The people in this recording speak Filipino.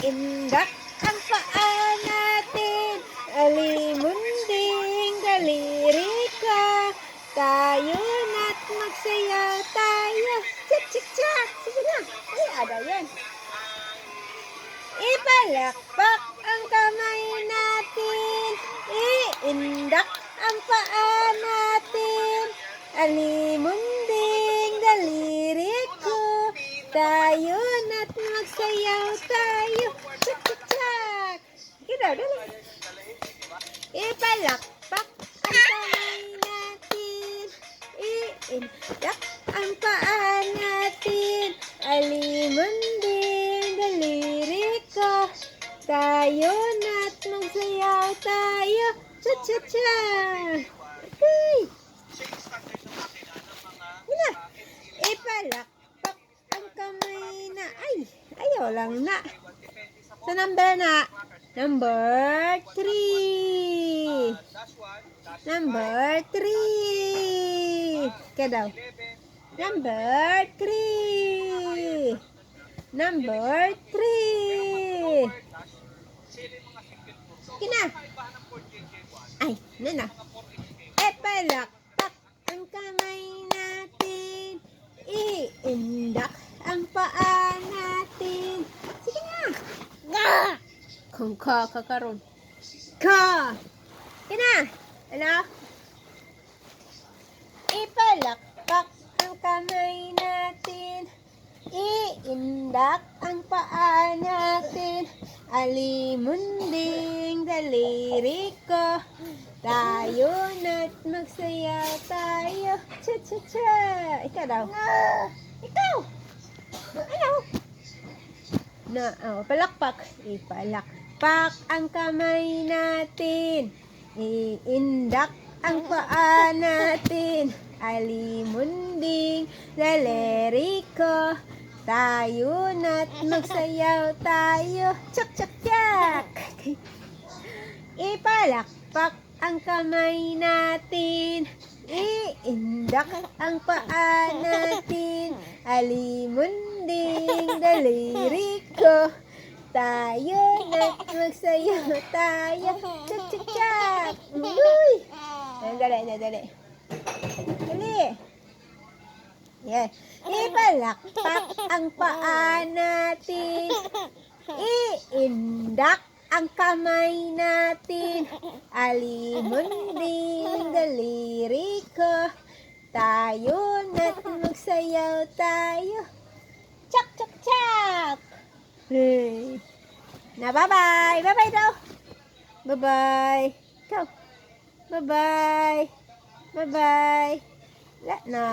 Iindak ang paa natin, alimunding daliri ko. Tayo na't magsayaw tayo. Chik, chik, chak. Sige na. Ay, ada yan. Ipalakpak ang kamay natin, iindak ang paa natin, alimunding daliri ko. Tayo na't magsayaw tayo. Chak, chak, chak. Sige daw, dali. Ipalakpak ang kamay natin, iindak ang paa natin, alimunding daliri ko. Tayo na't magsayaw tayo. Cha-cha-cha. Okay. Muna. Ipalakpak ang kamay na. Ay, ayaw lang na. Sa number na. Number 3. Number 3. Kaya daw. Number 3. Number 3. Kina. Ay, nana. Ipalakpak ang kamay natin, iindak ang paa natin. Sige na. Nga. Kung kakaroon. Ka. Kina. Ano? Ipalakpak ang kamay natin, iindak ang paa natin, alimunding daliri ko. Tayo na't magsayaw tayo. Cha-cha-cha. Ikaw daw. Ikaw. Ano? Palakpak. Ipalakpak ang kamay natin, iindak ang paa natin, alimunding daliri ko. Tayo na't magsayaw tayo. Chak, chak, chak. Ipalakpak ang kamay natin, iindak ang paa natin, alimunding daliri ko. Tayo na't magsayaw tayo. Chak, chak, chak. Uy! Dali. Dali. Yeah. Ipalakpak ang paa natin, iindak ang kamay natin, alimunding daliri ko. Tayo na't magsayaw tayo. Chak, chak, chak. Hey. Na, bye-bye. Bye-bye daw. Bye-bye. Ikaw. Bye-bye. Bye-bye. Wala na.